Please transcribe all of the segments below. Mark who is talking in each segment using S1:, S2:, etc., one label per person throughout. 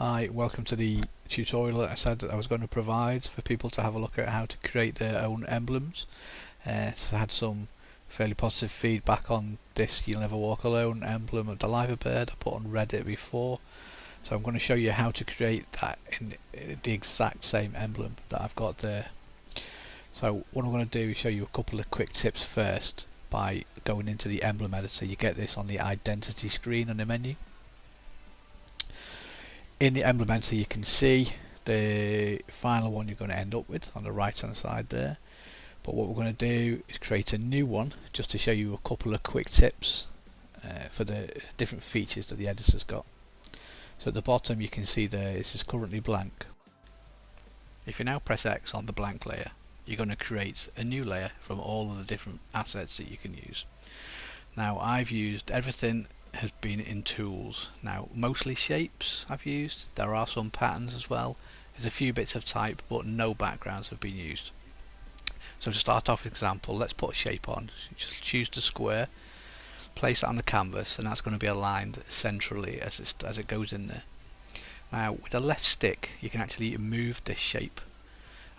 S1: Hi, welcome to the tutorial that I said that I was going to provide for people to have a look at how to create their own emblems. So I had some fairly positive feedback on this You'll Never Walk Alone emblem of the Liver Bird I put on Reddit before. So I'm going to show you how to create that in the exact same emblem that I've got there. So what I'm going to do is show you a couple of quick tips first by going into the emblem editor. You get this on the identity screen on the menu. In the emblem editor you can see the final one you're going to end up with on the right hand side there, but what we're going to do is create a new one just to show you a couple of quick tips for the different features that the editor's got. So at the bottom you can see there this is currently blank. If you now press X on the blank layer, you're going to create a new layer from all of the different assets that you can use. Now I've used everything has been in tools. Now mostly shapes I've used, there are some patterns as well, there's a few bits of type but no backgrounds have been used. So to start off with example, let's put a shape on. Just choose the square, place it on the canvas, and that's going to be aligned centrally as it goes in there. Now with the left stick you can actually move this shape,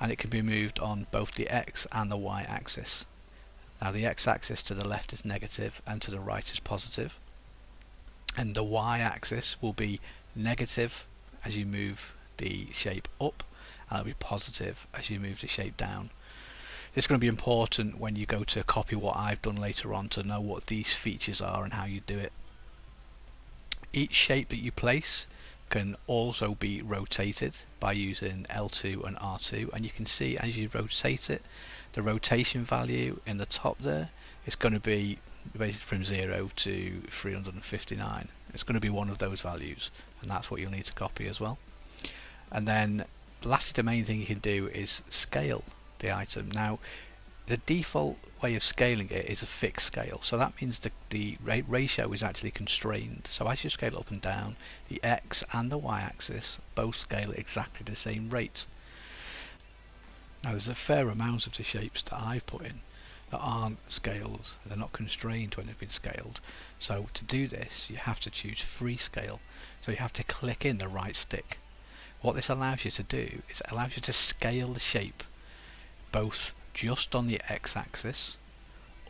S1: and it can be moved on both the X and the Y axis. Now the X axis to the left is negative and to the right is positive, and the Y axis will be negative as you move the shape up, and it'll be positive as you move the shape down. This is going to be important when you go to copy what I've done later on to know what these features are and how you do it. Each shape that you place can also be rotated by using L2 and R2, and you can see as you rotate it, the rotation value in the top there is going to be basically from 0 to 359. It's going to be one of those values, and that's what you'll need to copy as well. And then lastly, the main thing you can do is scale the item. Now the default way of scaling it is a fixed scale, so that means the ratio is actually constrained. So as you scale up and down, the X and the Y axis both scale at exactly the same rate. Now there's a fair amount of the shapes that I've put in that aren't scaled, they're not constrained when they've been scaled. So to do this you have to choose freescale, so you have to click in the right stick. What this allows you to do is it allows you to scale the shape both just on the X axis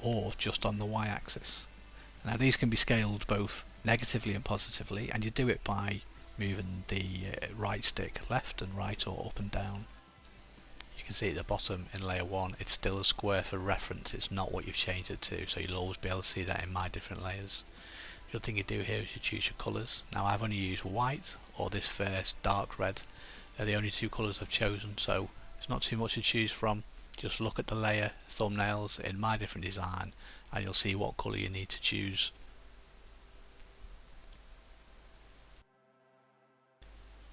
S1: or just on the Y axis. Now these can be scaled both negatively and positively, and you do it by moving the right stick left and right or up and down. You can see at the bottom in layer 1 it's still a square for reference, it's not what you've changed it to, so you'll always be able to see that in my different layers. The other thing you do here is you choose your colours. Now I've only used white or this first dark red. They're the only two colours I've chosen, so it's not too much to choose from. Just look at the layer thumbnails in my different design and you'll see what colour you need to choose.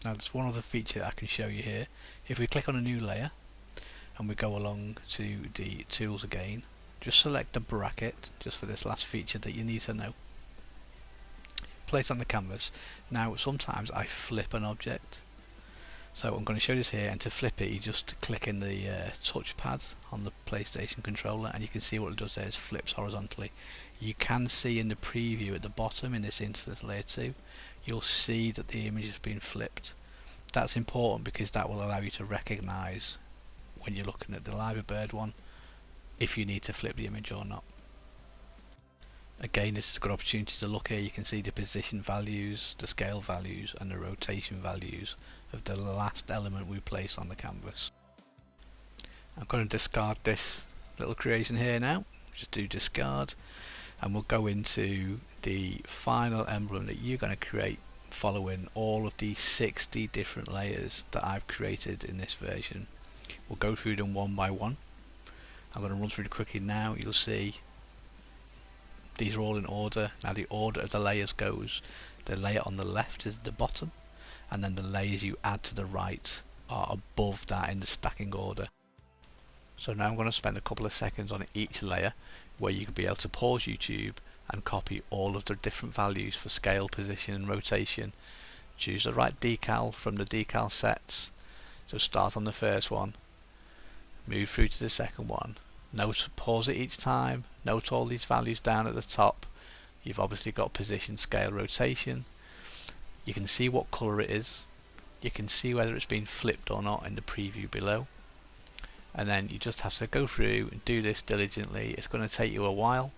S1: Now there's one other feature I can show you here. If we click on a new layer and we go along to the tools again, just select the bracket just for this last feature that you need to know. Place on the canvas. Now sometimes I flip an object, so I'm going to show this here, and to flip it you just click in the touchpad on the PlayStation controller and you can see what it does there is flips horizontally. You can see in the preview at the bottom in this instance layer 2, you'll see that the image has been flipped. That's important because that will allow you to recognise when you're looking at the Liver Bird one if you need to flip the image or not. Again, this is a good opportunity to look here. You can see the position values, the scale values and the rotation values of the last element we place on the canvas. I'm going to discard this little creation here now. Just do discard, and we'll go into the final emblem that you're going to create following all of the 60 different layers that I've created in this version. We'll go through them one by one. I'm going to run through it quickly now. You'll see these are all in order. Now the order of the layers goes, the layer on the left is at the bottom, and then the layers you add to the right are above that in the stacking order. So now I'm going to spend a couple of seconds on each layer where you can be able to pause YouTube and copy all of the different values for scale, position and rotation. Choose the right decal from the decal sets. So start on the first one, move through to the second one. Note, pause it each time, note all these values down at the top. You've obviously got position, scale, rotation. You can see what colour it is. You can see whether it's been flipped or not in the preview below, and then you just have to go through and do this diligently. It's going to take you a while,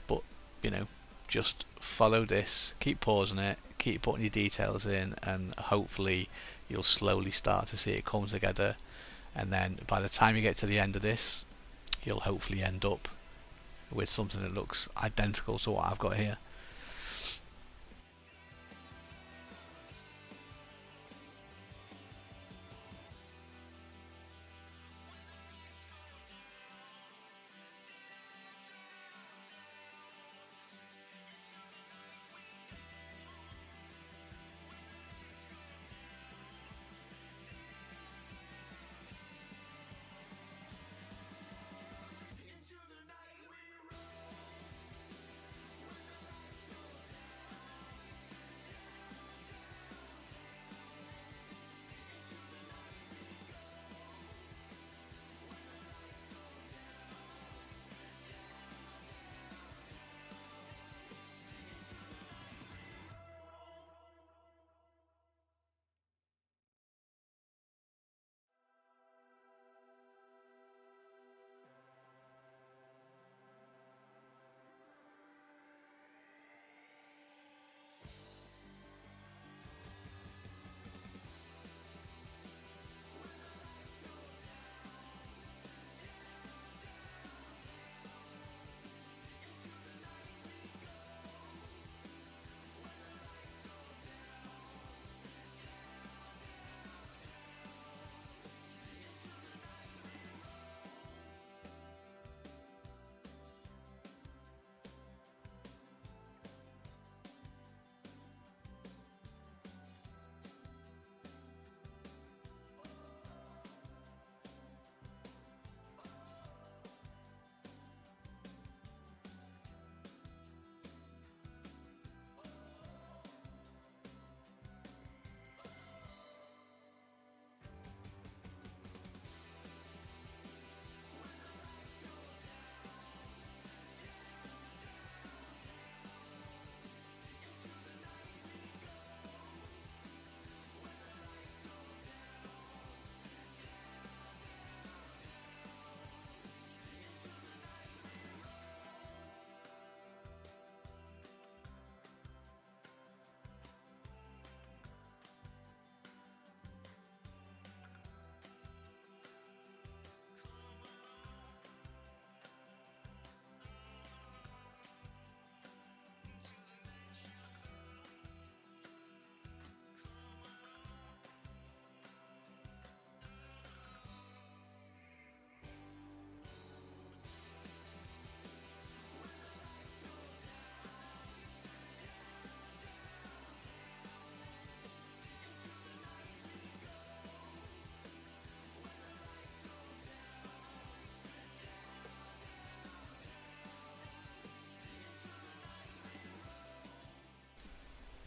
S1: but you know, just follow this, keep pausing it, keep putting your details in, and hopefully you'll slowly start to see it come together. And then by the time you get to the end of this, you'll hopefully end up with something that looks identical to what I've got here.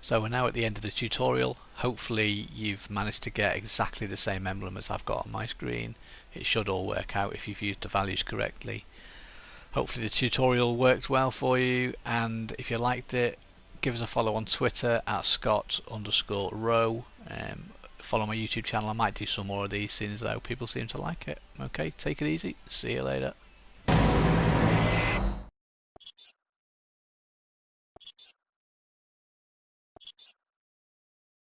S1: So we're now at the end of the tutorial. Hopefully you've managed to get exactly the same emblem as I've got on my screen. It should all work out if you've used the values correctly. Hopefully the tutorial worked well for you, and if you liked it, give us a follow on Twitter at Scott_Rowe. Follow my YouTube channel. I might do some more of these, seeing as though people seem to like it. Okay, take it easy. See you later.